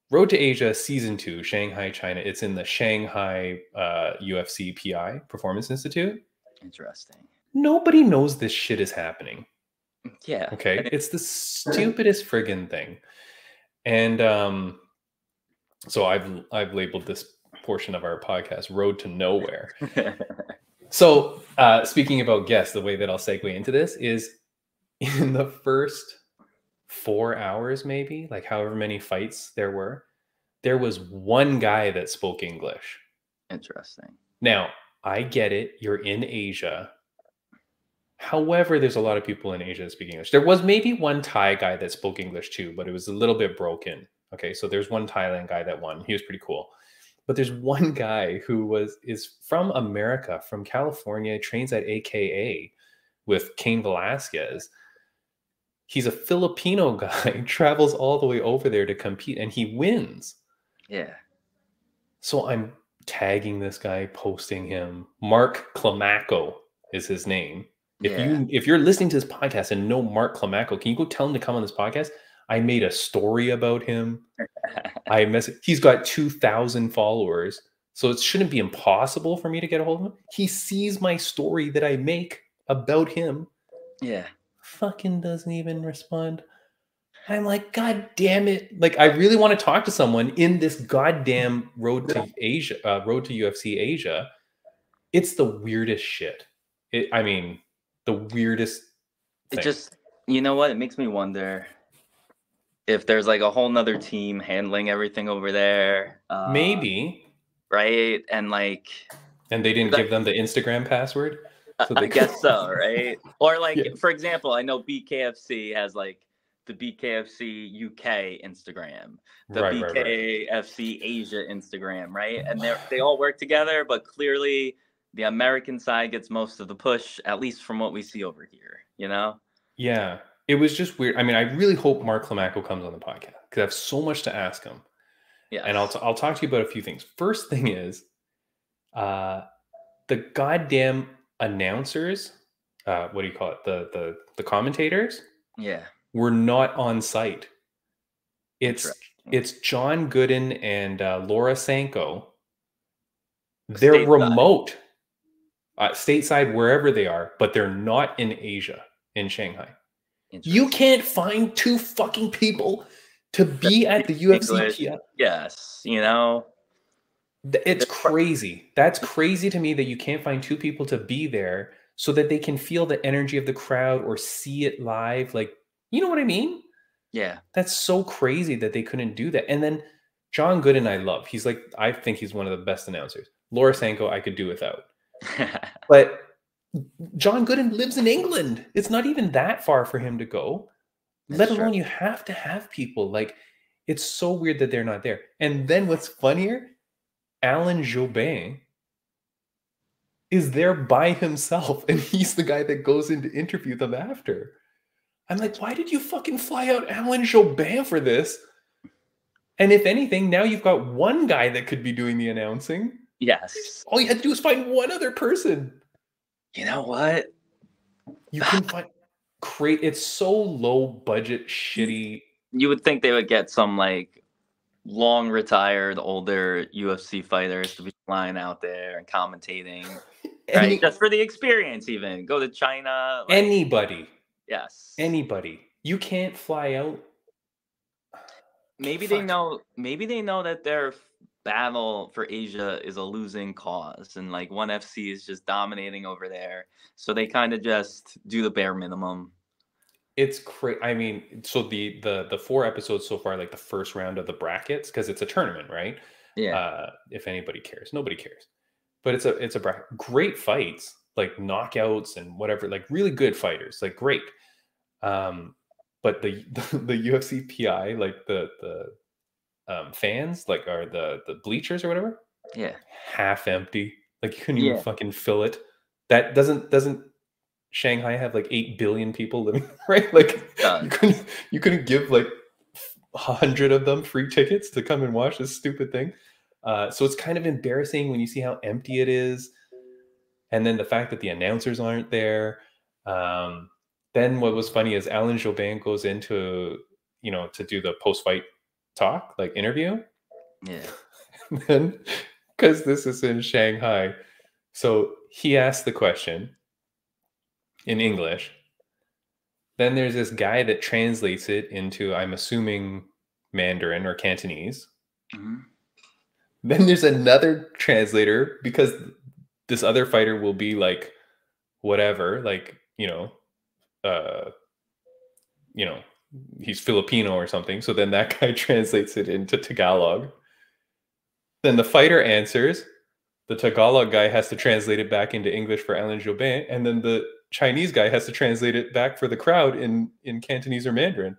Road to Asia Season 2, Shanghai, China. It's in the Shanghai UFC PI, Performance Institute. Interesting. Nobody knows this shit is happening. Yeah. Okay. It's the stupidest friggin' thing. And so I've labeled this portion of our podcast Road to Nowhere. So speaking about guests, the way that I'll segue into this is in the first 4 hours, maybe, like however many fights there was one guy that spoke English. Interesting. Now, I get it. You're in Asia. However, there's a lot of people in Asia that speak English. There was maybe one Thai guy that spoke English too, but it was a little bit broken. Okay, so there's one Thailand guy that won. He was pretty cool. But there's one guy who is from America, from California, trains at AKA with Cain Velasquez. He's a Filipino guy, travels all the way over there to compete, and he wins. Yeah. So I'm tagging this guy, posting him. Mark Climaco is his name. If you're listening to this podcast and know Mark Climaco, can you go tell him to come on this podcast? I made a story about him. He's got 2,000 followers, so it shouldn't be impossible for me to get a hold of him. He sees my story that I make about him. Yeah. Fucking doesn't even respond. I'm like, God damn it. Like, I really want to talk to someone in this goddamn Road to Asia, Road to UFC Asia. It's the weirdest shit. The weirdest thing. It just, you know what? It makes me wonder if there's like a whole nother team handling everything over there. Maybe. Right? And they didn't give them the Instagram password? So I guess so, right? Or for example, I know BKFC has like the BKFC UK Instagram, the BKFC Asia Instagram, right? And they all work together, but clearly the American side gets most of the push, at least from what we see over here, you know? Yeah. It was just weird. I mean, I really hope Mark Climaco comes on the podcast because I have so much to ask him. Yeah. And I'll talk to you about a few things. First thing is the goddamn announcers, what do you call it? The commentators? Yeah. Were not on site. It's John Gooden and Laura Sanko. They're stateside. Remote. Stateside, wherever they are, but they're not in Asia, in Shanghai. You can't find two fucking people to be at the UFC. Yes, you know. It's crazy. That's crazy to me that you can't find two people to be there so that they can feel the energy of the crowd or see it live. Like, you know what I mean? Yeah. That's so crazy that they couldn't do that. And then John Gooden, I love. I think he's one of the best announcers. Laura Sanko, I could do without. But John Gooden lives in England. It's not even that far for him to go. Let alone you have to have people. Like, it's so weird that they're not there. And then what's funnier, Alan Jobin is there by himself, and he's the guy that goes in to interview them after. I'm like, why did you fucking fly out Alan Jobin for this? And if anything, now you've got one guy that could be doing the announcing. Yes. All you had to do was find one other person. You know what? You can find it's so low budget, shitty. You would think they would get some like long retired older UFC fighters to be flying out there and commentating. Right? Just for the experience, even. Go to China. Anybody. Yes. Anybody. You can't fly out. Maybe they know that their battle for Asia is a losing cause, and like ONE FC is just dominating over there. So they kind of just do the bare minimum. It's crazy. I mean, so the 4 episodes so far, like the first round of the brackets, because it's a tournament, right? Yeah. If anybody cares, nobody cares. But it's a bracket. Great fights, like knockouts and whatever, like really good fighters, like great. But the UFC PI, like the fans, like are the bleachers or whatever. Yeah. Half empty. Like you couldn't even fucking fill it. That doesn't Shanghai have like 8 billion people living, right? Like you couldn't give like 100 of them free tickets to come and watch this stupid thing. So it's kind of embarrassing when you see how empty it is. And then the fact that the announcers aren't there. Then what was funny is Alan Jobin goes into, to do the post-fight talk, like interview. Yeah. Then, because this is in Shanghai, so he asked the question in English. Then there's this guy that translates it into, I'm assuming, Mandarin or Cantonese. Mhm. Then there's another translator because this other fighter will be like whatever, like, he's Filipino or something. So then that guy translates it into Tagalog. Then the fighter answers. The Tagalog guy has to translate it back into English for Alain Jobin. And then the Chinese guy has to translate it back for the crowd in Cantonese or Mandarin.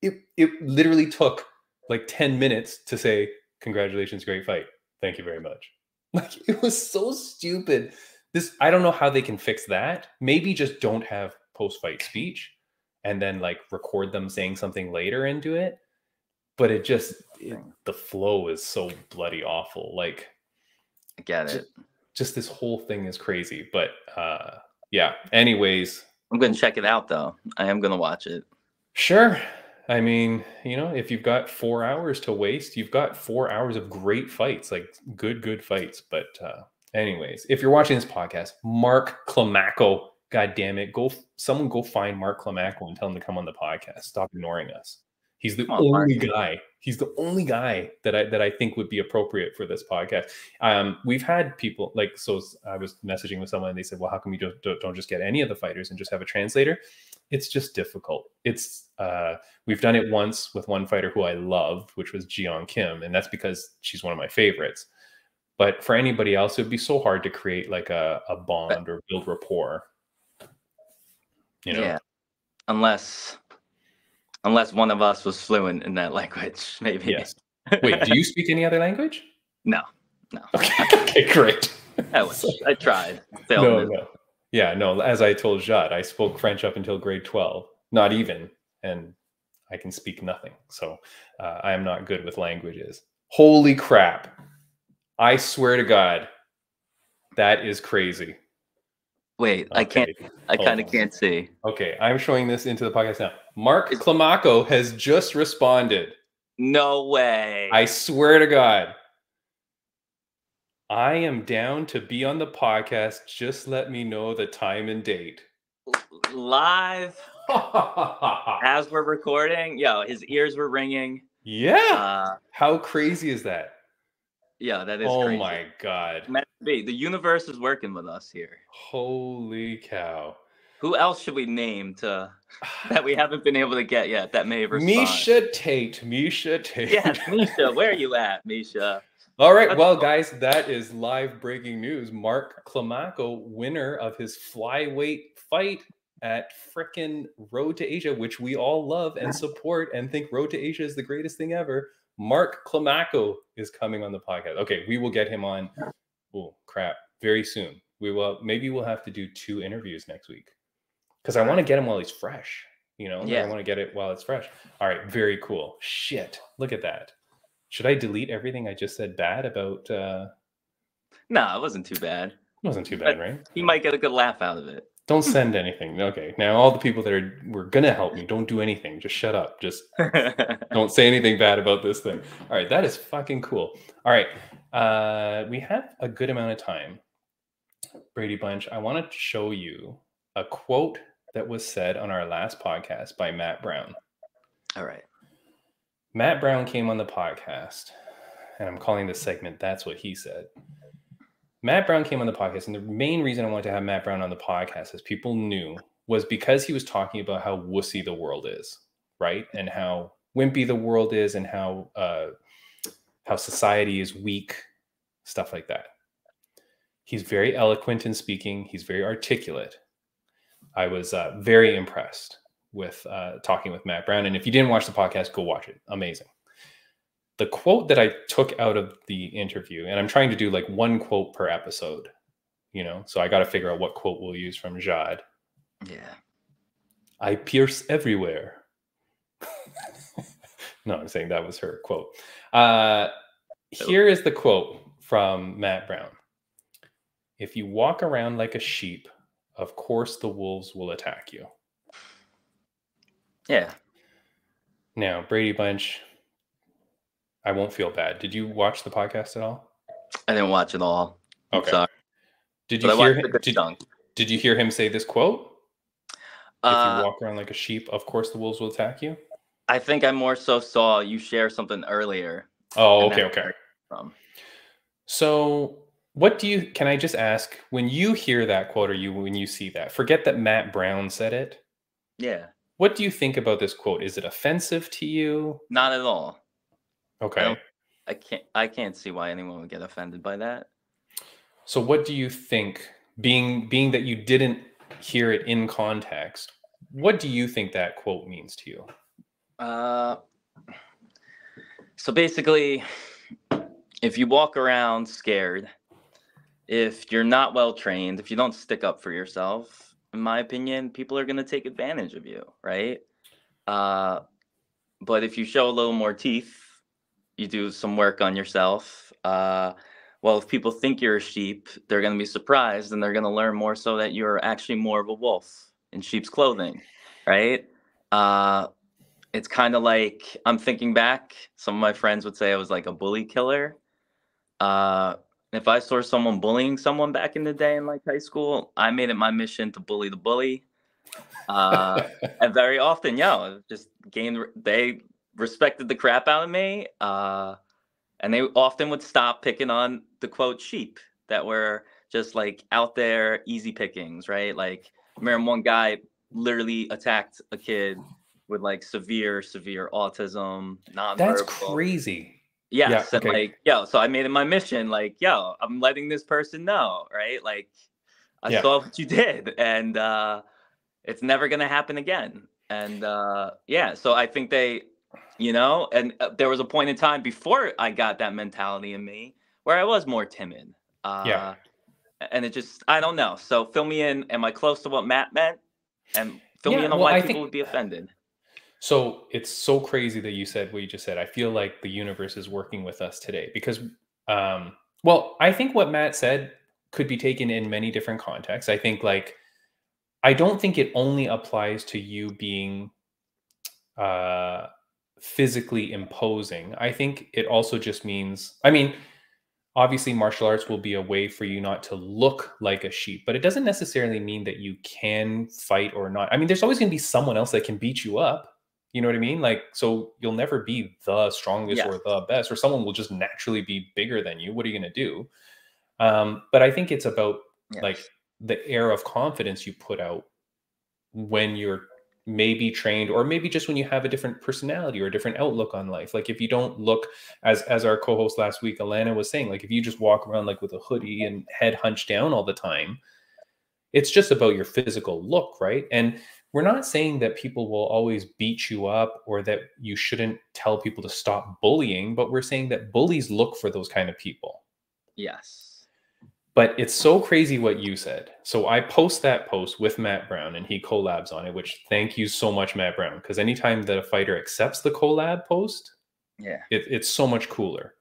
It literally took like 10 minutes to say, congratulations, great fight. Thank you very much. Like, it was so stupid. I don't know how they can fix that. Maybe just don't have post-fight speech and then like record them saying something later into it. But the flow is so bloody awful. Like, I get it. Just this whole thing is crazy. But yeah, anyways. I'm going to check it out, though. I am going to watch it. Sure. I mean, if you've got 4 hours to waste, you've got 4 hours of great fights, like good fights. But anyways, if you're watching this podcast, Mark Climaco, God damn it, someone go find Mark Climaco and tell him to come on the podcast. Stop ignoring us. He's the only guy. He's the only guy that I think would be appropriate for this podcast. We've had people like, so I was messaging with someone and they said, well, how come we don't just get any of the fighters and just have a translator? It's just difficult. We've done it once with one fighter who I loved, which was Jeon Kim. And that's because she's one of my favorites. But for anybody else, it'd be so hard to create like a bond or build rapport. Yeah. Unless one of us was fluent in that language, maybe. Yes. Wait, do you speak any other language? No. Okay, great. I tried. No. Yeah, no. As I told Jade, I spoke French up until grade 12. Not even. And I can speak nothing. So I am not good with languages. Holy crap. I swear to God, that is crazy. Wait, okay. I kind of can't see. Okay, I'm showing this into the podcast now. Mark Climaco has just responded. No way. I swear to God. I am down to be on the podcast. Just let me know the time and date. Live as we're recording. Yo, his ears were ringing. Yeah. How crazy is that? Yeah, that is crazy. Oh my God. The universe is working with us here. Holy cow. Who else should we name that we haven't been able to get yet that may respond? Misha Tate. Yes, Misha. Where are you at, Misha? All right. Well, guys, that is live breaking news. Mark Climaco, winner of his flyweight fight at frickin' Road to Asia, which we all love and support and think Road to Asia is the greatest thing ever. Mark Climaco is coming on the podcast. Okay, we will get him on. Oh, crap. Very soon. Maybe we'll have to do 2 interviews next week because I want to get him while he's fresh. Yeah. I want to get it while it's fresh. All right. Very cool. Shit. Look at that. Should I delete everything I just said bad about? No, it wasn't too bad. It wasn't too bad, right? He might get a good laugh out of it. Don't send anything. Okay. Now, all the people that were going to help me, don't do anything. Just shut up. Just don't say anything bad about this thing. All right. That is fucking cool. All right. We have a good amount of time. Braydbunch, I want to show you a quote that was said on our last podcast by Matt Brown. All right. Matt Brown came on the podcast, and I'm calling this segment That's What He Said. Matt Brown came on the podcast, and the main reason I wanted to have Matt Brown on the podcast, as people knew, was because he was talking about how wussy the world is, right? And how wimpy the world is, and how society is weak, stuff like that. He's very eloquent in speaking. He's very articulate. I was very impressed with talking with Matt Brown. And if you didn't watch the podcast, go watch it. Amazing. The quote that I took out of the interview, and I'm trying to do like 1 quote per episode, so I got to figure out what quote we'll use from Jade. Yeah. I pierce everywhere. No, I'm saying that was her quote. Here is the quote from Matt Brown. If you walk around like a sheep, of course the wolves will attack you. Yeah. Now, Braydbunch, I won't feel bad. Did you watch the podcast at all? I didn't watch it all. I'm Okay. sorry. Did But you I hear watched a him? good chunk. Did you hear him say this quote? If you Uh, walk around like a sheep, of course the wolves will attack you. I think I more so saw you share something earlier. Oh, and okay, that's okay. where it came from. So, what do you? Can I just ask, when you hear that quote, or when you see that? Forget that Matt Brown said it. Yeah, What do you think about this quote? Is it offensive to you? not at all. Okay. I can't see why anyone would get offended by that. So, what do you think? Being that you didn't hear it in context, what do you think that quote means to you? So basically, if you walk around scared, if you're not well trained, if you don't stick up for yourself, in my opinion, people are going to take advantage of you, right? But if you show a little more teeth, you do some work on yourself. Well, if people think you're a sheep, they're going to be surprised, and they're going to learn more so that you're actually more of a wolf in sheep's clothing, right? It's kind of like, I'm thinking back, some of my friends would say I was like a bully killer. If I saw someone bullying someone back in the day in like high school, I made it my mission to bully the bully. And very often, just they respected the crap out of me. And they often would stop picking on the quote sheep that were just like out there, easy pickings, right? Like, I remember one guy literally attacked a kid with like severe autism, nonverbal. That's crazy. Yes. Yeah, okay. And so I made it my mission, like, I'm letting this person know, right? Like, I saw what you did, and it's never going to happen again. And so I think they, and there was a point in time before I got that mentality in me where I was more timid. And it just, I don't know. So fill me in. Am I close to what Matt meant? And fill me in on why people would be offended. So it's so crazy that you said what you just said. I feel like the universe is working with us today because, I think what Matt said could be taken in many different contexts. I think I don't think it only applies to you being physically imposing. I think it also just means, obviously martial arts will be a way for you not to look like a sheep, but it doesn't necessarily mean that you can fight or not. There's always going to be someone else that can beat you up. You know what I mean? So you'll never be the strongest or the best, or someone will just naturally be bigger than you. What are you going to do? But I think it's about the air of confidence you put out when you're maybe trained, or maybe just when you have a different personality or a different outlook on life. Like if you don't look, as our co-host last week, Alana, was saying, like if you just walk around like with a hoodie and head hunched down all the time, it's just about your physical look, right? And we're not saying that people will always beat you up or that you shouldn't tell people to stop bullying, but we're saying that bullies look for those kind of people. Yes. But it's so crazy what you said. So I post that post with Matt Brown and he collabs on it, which thank you so much, Matt Brown. Because anytime that a fighter accepts the collab post, it's so much cooler,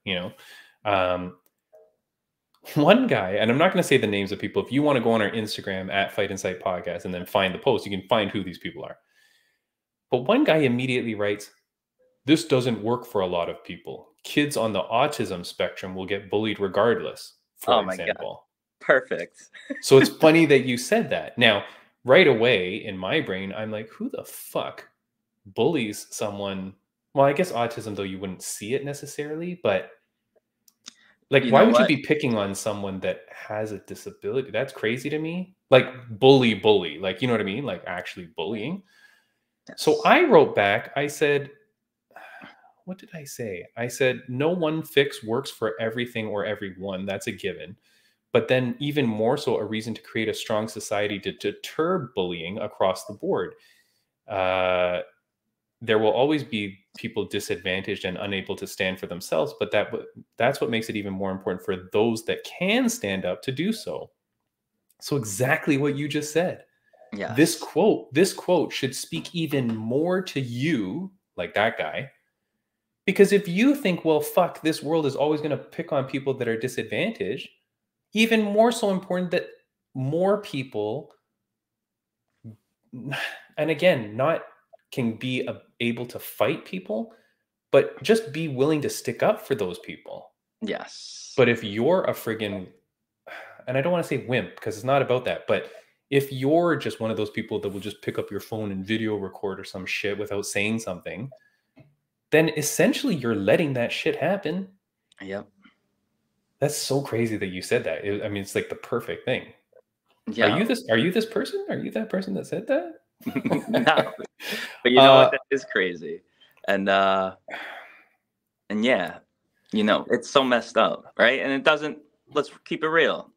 One guy, and I'm not going to say the names of people. If you want to go on our Instagram at Fight Insight Podcast and then find the post, you can find who these people are. But one guy immediately writes, "This doesn't work for a lot of people. Kids on the autism spectrum will get bullied regardless," for example. God. Perfect. So it's funny that you said that. Now, right away in my brain, I'm like, who the fuck bullies someone? Well, I guess autism, though, you wouldn't see it necessarily, but why would you be picking on someone that has a disability? That's crazy to me. Bully, like, you know what I mean? Like actually bullying. Yes. So I wrote back, I said, what did I say? I said, no one fix works for everything or everyone. That's a given. But then even more so, a reason to create a strong society to deter bullying across the board. There will always be people disadvantaged and unable to stand for themselves, but that's what makes it even more important for those that can stand up to do so. So exactly what you just said. Yeah. This quote should speak even more to you, like that guy, because if you think, well, fuck, this world is always going to pick on people that are disadvantaged, even more so important that more people, and again, not can be able to fight people, but just be willing to stick up for those people. Yes. But if you're a friggin', and I don't want to say wimp because it's not about that, but if you're just one of those people that will just pick up your phone and video record or some shit without saying something, then essentially you're letting that shit happen. Yep. That's so crazy that you said that. I mean, it's like the perfect thing. Yeah. Are you this person? Are you that person that said that? No. But you know what? That is crazy. And yeah, you know, it's so messed up, right? And it doesn't, let's keep it real.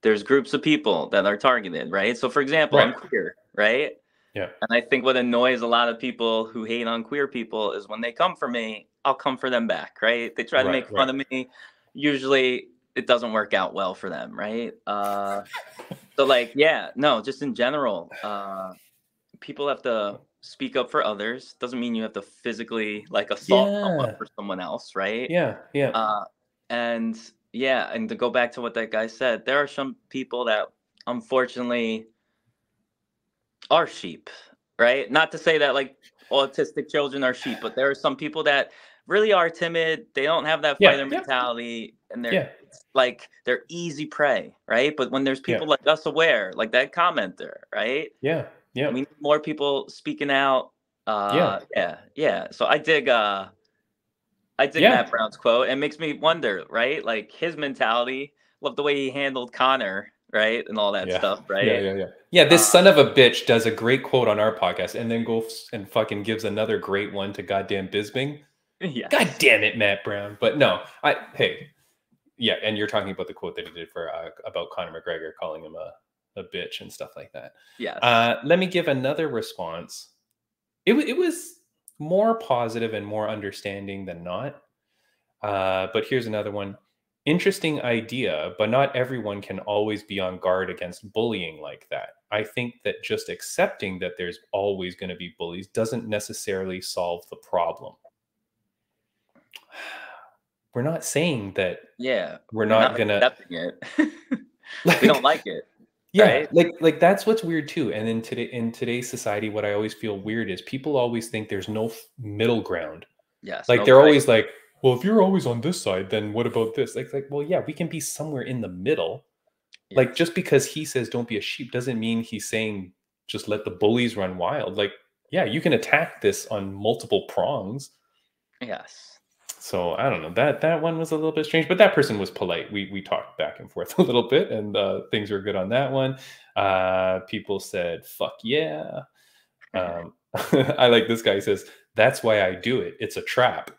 There's groups of people that are targeted, right? So for example, I'm queer, right? Yeah. And I think what annoys a lot of people who hate on queer people is when they come for me, I'll come for them back, right? They try to make fun of me. Usually it doesn't work out well for them, right? So like, yeah, no, just in general, people have to speak up for others. Doesn't mean you have to physically like assault someone for someone else, right? Yeah. And yeah, and to go back to what that guy said, there are some people that unfortunately are sheep, right? Not to say that like autistic children are sheep, but there are some people that really are timid. They don't have that fighter mentality, and they're like they're easy prey, right? But when there's people like us aware, like that commenter, right? Yeah. We need more people speaking out. Yeah. So I dig Matt Brown's quote. It makes me wonder, right? Like his mentality. Love the way he handled Connor, right, and all that stuff, right? Yeah, this son of a bitch does a great quote on our podcast, and then goes and fucking gives another great one to goddamn Bisbing. Yes. God damn it, Matt Brown. But no, and you're talking about the quote that he did for about Conor McGregor calling him a bitch and stuff like that. Yes. Let me give another response. It was more positive and more understanding than not. But here's another one. Interesting idea, but not everyone can always be on guard against bullying like that. I think that just accepting that there's always going to be bullies doesn't necessarily solve the problem. We're not saying that. Yeah, we're not gonna accepting it. We don't like it. Yeah, right? like that's what's weird too. And in today's society, what I always feel weird is people always think there's no middle ground. Yes, like they're always like, well, if you're always on this side, then what about this? Like, well, yeah, we can be somewhere in the middle. Yes. Like, just because he says don't be a sheep doesn't mean he's saying just let the bullies run wild. Like, yeah, you can attack this on multiple prongs. Yes. So I don't know, that one was a little bit strange, but that person was polite. We talked back and forth a little bit, and things were good on that one. People said, fuck yeah. I like this guy. He says, that's why I do it. It's a trap.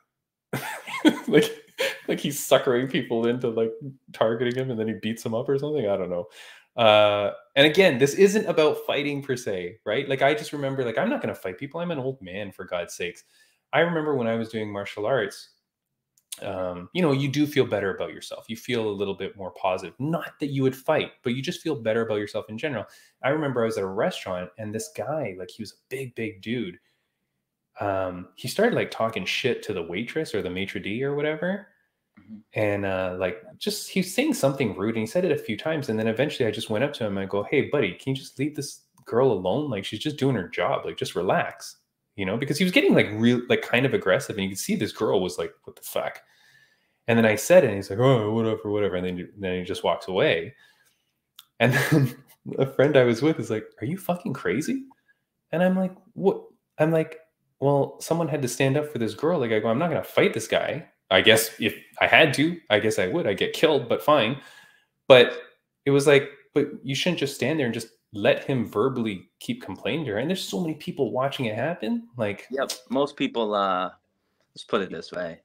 like he's suckering people into like targeting him, and then he beats them up or something. I don't know. And again, this isn't about fighting per se, right? Like I just remember, like, I'm not going to fight people. I'm an old man, for God's sakes. I remember when I was doing martial arts, you do feel better about yourself. You feel a little bit more positive. Not that you would fight, but you just feel better about yourself in general. I remember I was at a restaurant, and this guy, like, he was a big dude. He started like talking shit to the waitress or the maitre d' or whatever. And he was saying something rude, and he said it a few times. And then eventually I just went up to him and I go, hey buddy, can you just leave this girl alone? Like, she's just doing her job. Like, just relax, because he was getting like real, like kind of aggressive, and you could see this girl was like, what the fuck? And then I said it, and he's like, oh, whatever. And then he just walks away. And then a friend I was with is like, are you fucking crazy? And I'm like, what? I'm like, well, someone had to stand up for this girl. Like, I go, I'm not going to fight this guy. I guess if I had to, I guess I would. I'd get killed, but fine. But it was like, but you shouldn't just stand there and just let him verbally keep complaining to her. And there's so many people watching it happen. Like, yep, most people, let's put it this way.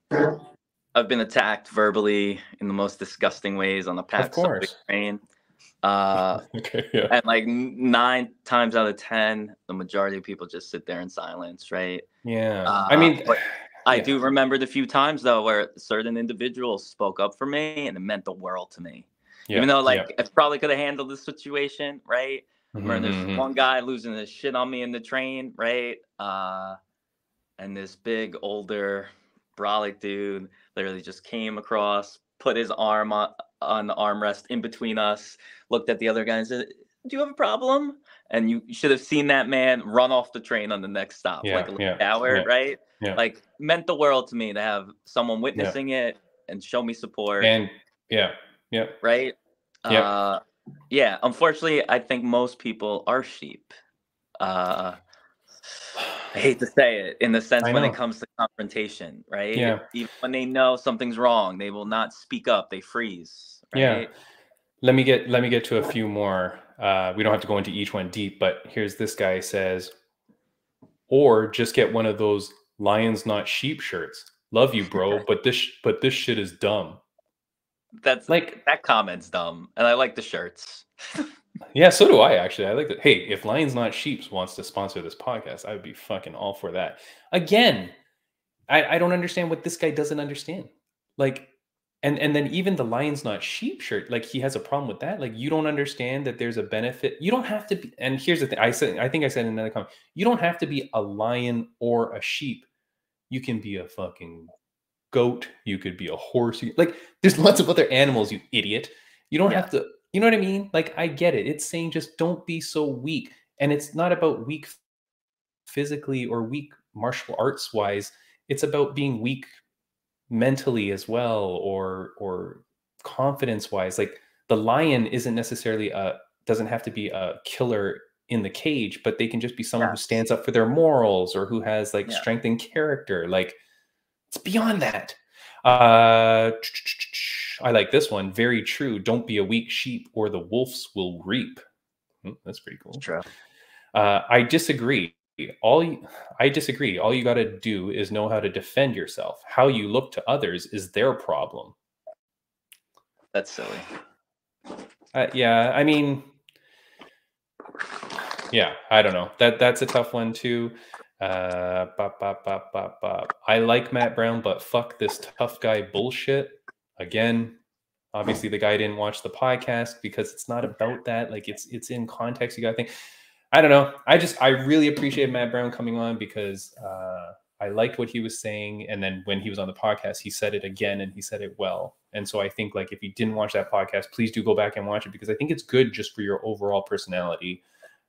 I've been attacked verbally in the most disgusting ways on the packed subway train. And like 9 times out of 10, the majority of people just sit there in silence, right? Yeah. But I do remember the few times though where certain individuals spoke up for me, and it meant the world to me. Even though I probably could have handled the situation, right? Remember there's one guy losing his shit on me in the train, right? And this big older brolic dude literally just came across, put his arm on the armrest in between us, looked at the other guy and said, do you have a problem? And you should have seen that man run off the train on the next stop, like a little coward, right? Yeah. Like, meant the world to me to have someone witnessing it and show me support. And right. Yeah. Yeah, unfortunately, I think most people are sheep. I hate to say it, in the sense when it comes to confrontation, right? Yeah. Even when they know something's wrong, they will not speak up. They freeze, right? Yeah. Let me get to a few more. We don't have to go into each one deep, but here's this guy says, or just get one of those lions not sheep shirts. Love you, bro, but this shit is dumb. That's like, that comment's dumb, and I like the shirts. Yeah, so do I, actually. I like that. Hey, if Lions Not Sheeps wants to sponsor this podcast, I would be fucking all for that. Again, I don't understand what this guy doesn't understand. Like, and then even the Lions Not Sheep shirt, like, he has a problem with that. Like, you don't understand that there's a benefit. You don't have to be, and here's the thing. I think I said in another comment, you don't have to be a lion or a sheep. You can be a fucking goat. You could be a horse. Like, there's lots of other animals, you idiot. You don't have to, you know what I mean? Like, I get it. It's saying just don't be so weak. And it's not about weak physically or weak martial arts wise. It's about being weak mentally as well, or confidence wise. Like, the lion isn't necessarily doesn't have to be a killer in the cage, but they can just be someone who stands up for their morals, or who has like strength in character. Like, it's beyond that. I like this one. Very true. Don't be a weak sheep, or the wolves will reap. That's pretty cool. True. I disagree. I disagree. All you got to do is know how to defend yourself. How you look to others is their problem. That's silly. Yeah, I mean, yeah, I don't know. That's a tough one too. I like Matt Brown, but fuck this tough guy bullshit. Again, obviously the guy didn't watch the podcast, because it's not about that. Like, it's in context. You got to think. I don't know. I really appreciate Matt Brown coming on, because I liked what he was saying. And then when he was on the podcast, he said it again, and he said it well. And so I think, like, if you didn't watch that podcast, please do go back and watch it, because I think it's good just for your overall personality.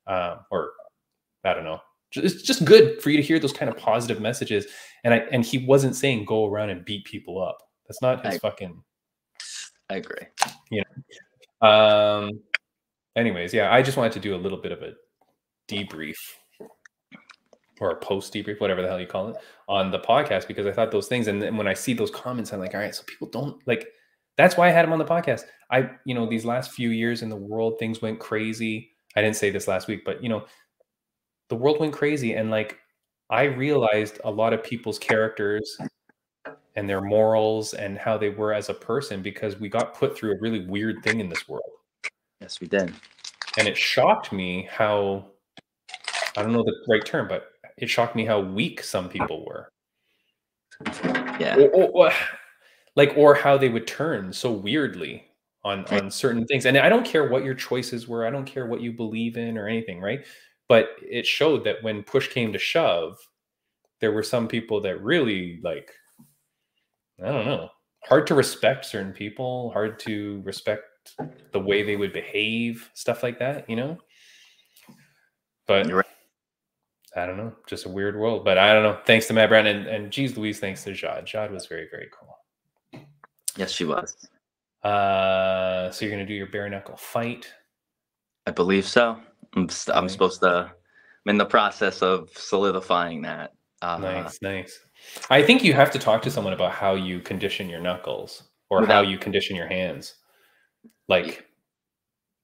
Or I don't know. It's just good for you to hear those kind of positive messages. And he wasn't saying go around and beat people up. That's not his fucking. I agree. You know. Anyways, yeah, I just wanted to do a little bit of a debrief, or a post debrief, whatever the hell you call it, on the podcast, because I thought those things, and then when I see those comments, I'm like, all right, so people don't like. That's why I had him on the podcast. These last few years in the world, things went crazy. I didn't say this last week, but the world went crazy, and like, I realized a lot of people's characters and their morals and how they were as a person, because we got put through a really weird thing in this world. Yes, we did. And it shocked me how, I don't know the right term, but it shocked me how weak some people were. Yeah. Or how they would turn so weirdly on certain things. And I don't care what your choices were. I don't care what you believe in or anything, right? But it showed that when push came to shove, there were some people that really, like, I don't know, hard to respect certain people, hard to respect the way they would behave, stuff like that, But You're right. I don't know, just a weird world. But I don't know. Thanks to Matt Brown, and geez Louise, thanks to Jade. Jade was very, very cool. Yes, she was. So you're gonna do your bare knuckle fight? I believe so. I'm supposed to. I'm in the process of solidifying that. Nice. I think you have to talk to someone about how you condition your knuckles, or how you condition your hands. Like,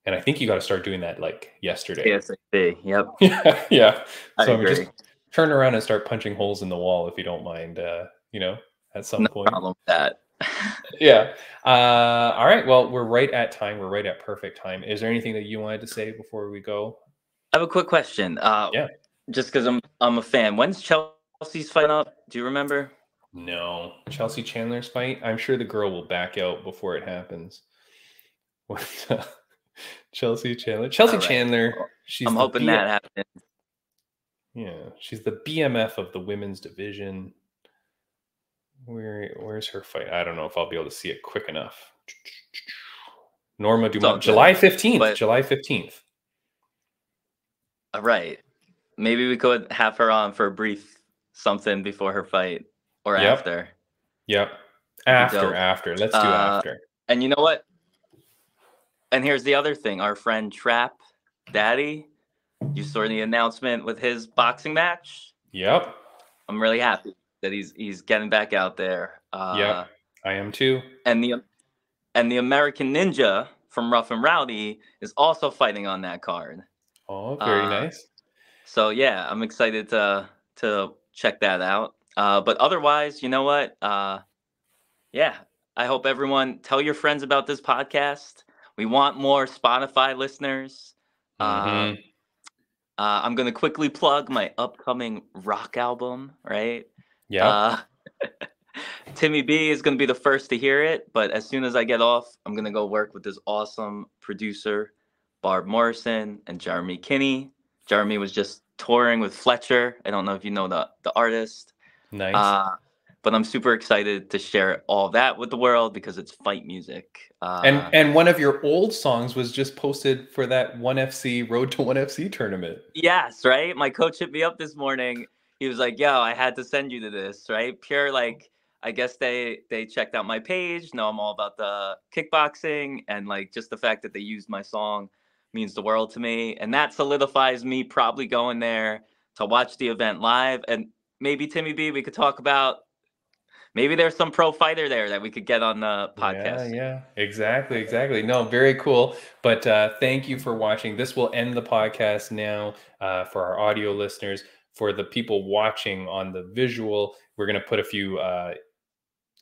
and I think you got to start doing that like yesterday. ASAP. Yep. Yeah. So I agree. just turn around and start punching holes in the wall if you don't mind. At some point. No problem with that. Yeah. All right. Well, we're right at time. We're right at perfect time. Is there anything that you wanted to say before we go? I have a quick question. Yeah. Just because I'm a fan. When's Chelsea's fight up? Do you remember? No. Chelsea Chandler's fight? I'm sure the girl will back out before it happens. Chelsea Chandler. Chandler. I'm hoping that happens. Yeah. She's the BMF of the women's division. Where's her fight? I don't know if I'll be able to see it quick enough. Norma Dumont. July 15th. July 15th. Right. Maybe we could have her on for a brief something before her fight or Yep. after. Yep. That'd be dope. After. Let's do after. And you know what? And here's the other thing. Our friend Trap Daddy, you saw the announcement with his boxing match. Yep. I'm really happy that he's getting back out there. Yep. I am too. And the American Ninja from Rough and Rowdy is also fighting on that card. Oh, very nice. So yeah, I'm excited to check that out. But otherwise, you know what? Yeah, I hope everyone tell your friends about this podcast. We want more Spotify listeners. I'm going to quickly plug my upcoming rock album, right? Yeah. Timmy B is going to be the first to hear it, but as soon as I get off, I'm going to go work with this awesome producer, Barb Morrison and Jeremy Kinney. Jeremy was just touring with Fletcher. I don't know if you know the artist. Nice. But I'm super excited to share all that with the world because it's fight music. And one of your old songs was just posted for that 1FC Road to 1FC tournament. Yes, right? My coach hit me up this morning. He was like, yo, I had to send you to this, right? Pure, like, I guess they checked out my page. Know I'm all about the kickboxing, and like just the fact that they used my song means the world to me. And that solidifies me probably going there to watch the event live. And maybe Timmy B, we could talk about, maybe there's some pro fighter there that we could get on the podcast. Yeah, exactly. No, very cool. But thank you for watching. This will end the podcast now for our audio listeners. For the people watching on the visual, we're going to put a few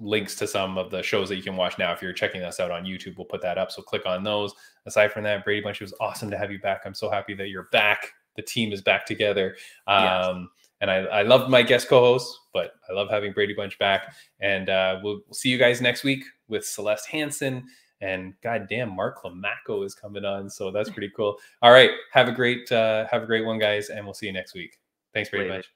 links to some of the shows that you can watch now. If you're checking us out on YouTube, we'll put that up. So click on those. Aside from that, Brady Bunch, it was awesome to have you back. I'm so happy that you're back. The team is back together. Yes. And I love my guest co-hosts, but I love having Brady Bunch back. And we'll see you guys next week with Celeste Hansen. And goddamn, Mark Lamaco is coming on. So that's pretty cool. All right. Have a great one, guys. And we'll see you next week. Thanks, Brady Bunch.